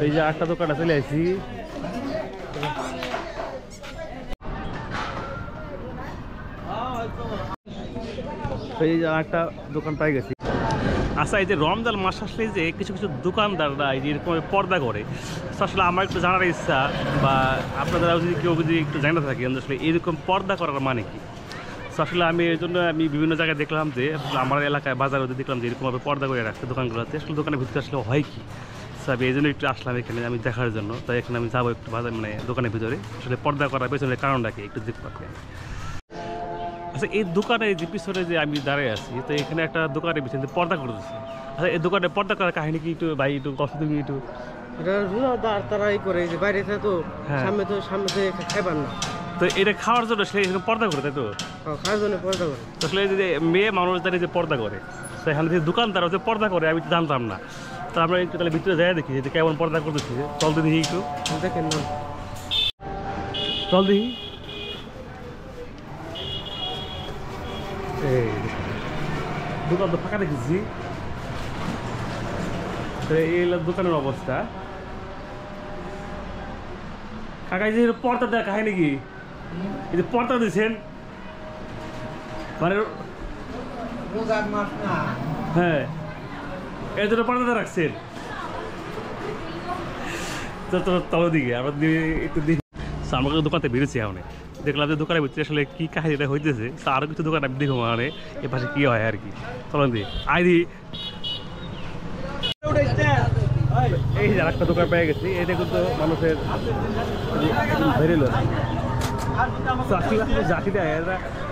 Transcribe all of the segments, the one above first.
এই যে একটা দোকানে চলে আসি। এই যে একটা দোকান পাই গেছি। আচ্ছা, এই যে রমজান মাস আসলে যে কিছু কিছু দোকানদাররা এই যে এরকম পর্দা করে, আসলে আমার একটু জানার ইচ্ছা, বা আপনারা যদি কেউ যদি একটু জানা থাকেন আসলে এরকম পর্দা করার মানে কি। আসলে আমি এই জন্য বিভিন্ন জায়গায় দেখলাম যে আসলে আমার এলাকায় বাজারে দেখলাম যে এরকমভাবে পর্দা করে রাখছে দোকানগুলোতে। আসলে দোকানের ভিতরে আসলে হয় কি, আমি এই জন্য একটু আসলাম এখানে আমি দেখার জন্য। তাই এখানে আমি যাবো একটু বাজার মানে দোকানের ভিতরে, আসলে পর্দা করার পেছনের কারণটা কি একটু দেখতে পাচ্ছি। আচ্ছা, এই দোকানে যে পিছনে যে আমি দাঁড়িয়ে আছি, তো এখানে একটা দোকানের পিছনে পর্দা করে দিচ্ছে। আচ্ছা, এই দোকানে পর্দা করার কাহিনী কি একটু ভাই একটু কষ্ট তুমি একটু। তারা করে যে বাইরে তো সামনে খাইবার না, তো এটা খাওয়ার জন্য সে পর্দা করে, তাই তো? খাওয়ার জন্য পর্দা করে। আসলে যদি মেয়ে মানুষ জানি যে পর্দা করে, তো এখানে যে দোকানদার হচ্ছে পর্দা করে আমি জানতাম না। তো আমরা একটু তাহলে ভিতরে যাই দেখি যে কেমন পর্দা করতেছি। চল দেখি একটু, দেখেন না, চল দেখি। এই দোকান তো ফাঁকা দেখেছি। এই দোকানের অবস্থা কাকা, যে পর্দা দেওয়া কাহিনী কি? এই যে পর্দা দিচ্ছেন মানে, হ্যাঁ এর জন্য পর্দা রাখছেন। তলো দিকে আমরা একটু দেখি। আমাকে দোকানতে বেরিয়েছি এখন, দেখলাম যে দোকানের ভিতরে আসলে কি কাহিনীটা হইতেছে। আরও কিছু দোকান আমি দেখবো মানে এ পাশে কি হয় আর কি। চলেন দিই আই দিই। এই যে একটা দোকান পেয়ে গেছি, এটা কিন্তু মানুষের বেরিল জাতিটা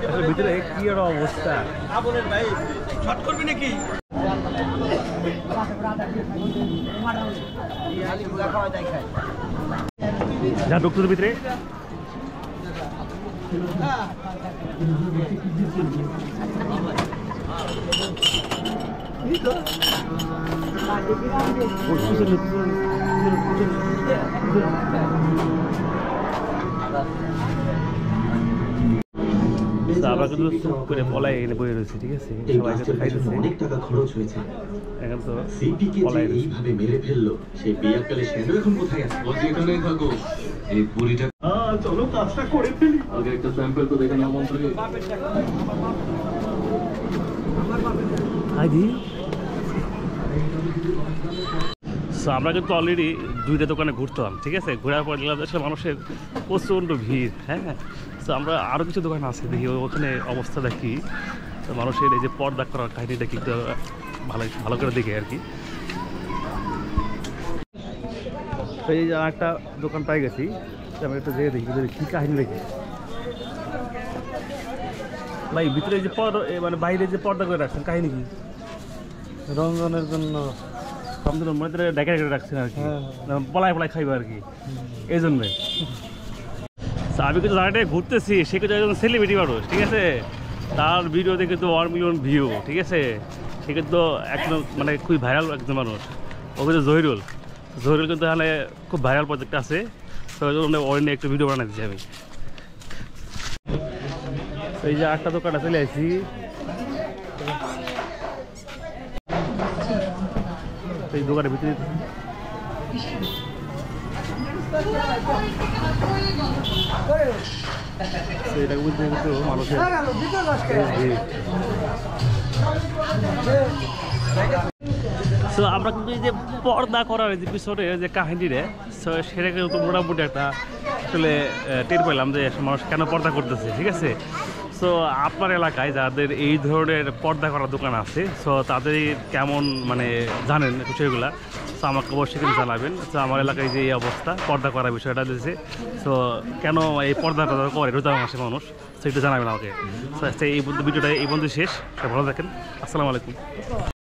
আসলে ভিতরে কি একটা অবস্থা। যা ঢুকতো ভিতরে আমরা কিন্তু চুপ করে পলাই এনে বয়ে রয়েছি, ঠিক আছে? সবাই কিন্তু খাইতেছে, অনেক টাকা খরচ হয়েছে। এখন তো সিপিকে যে এইভাবে মেরে ফেললো, সেই বিয়াকালে সেটা এখন কোথায় আছে? ও যেখানেই থাকো, এই বুড়িটা চলো কাজটা করে ফেলি। আগে একটা স্যাম্পল তো দেখে নাও মন্ত্রী। আইডি আমরা কিন্তু অলরেডি দুইটা দোকানে ঘুরতাম, ঠিক আছে? ঘোরার পর দেখলাম আসলে মানুষের প্রচণ্ড ভিড়। হ্যাঁ, তো আমরা আরও কিছু দোকান আছে, দেখি ওখানে অবস্থা দেখি। তো মানুষের এই যে পর্দা করার কাহিনীটা কিন্তু ভালো করে দেখি আর কি। তো এই যে একটা দোকান পাই গেছি, আমি একটু যেয়ে দেখি কী কাহিনী দেখি। ভাই ভিতরে যে পর্দা মানে বাইরে যে পর্দা করে রাখছেন কাহিনী কি? রমজানের জন্য মনে ডেকে রাখছেন আর কি, পলায় পলায় খাইবে আর কি, এই জন্যে। আমি কিন্তু জায়গাটায় ঘুরতেছি, সে কিন্তু একজন সেলিব্রিটি মানুষ, ঠিক আছে? তার ভিডিওতে কিন্তু 1 মিলিয়ন ভিউ, ঠিক আছে? সে কিন্তু একদম মানে খুবই ভাইরাল একজন মানুষ। ও কিন্তু জহিরুল কিন্তু এখানে খুব ভাইরাল প্রজেক্ট আছে, তো ওই জন্য ওর নিয়ে একটু ভিডিও বানাই দিচ্ছি আমি। এই যে একটা দোকানে চলে আসি। এই দোকানের ভিতরে এটা বুঝতে কিন্তু মানুষের তো আমরা কিন্তু এই যে পর্দা করার যে পিছনে যে কাহিনীরে, সেটা কিন্তু মোটামুটি একটা আসলে টের পেলাম যে মানুষ কেন পর্দা করতেছে, ঠিক আছে? সো আপনার এলাকায় যাদের এই ধরনের পর্দা করা দোকান আছে, সো তাদের কেমন মানে জানেন বিষয়গুলো, সো আমাকে অবশ্যই কিন্তু জানাবেন। তো আমার এলাকায় যে এই অবস্থা পর্দা করার বিষয়টা দিয়েছে, সো কেন এই পর্দাটা করে রোজা মাসে মানুষ, সেটা জানাবেন আমাকে। এই ভিডিওটা এই বন্ধু শেষ, ভালো থাকেন, আসসালামু আলাইকুম।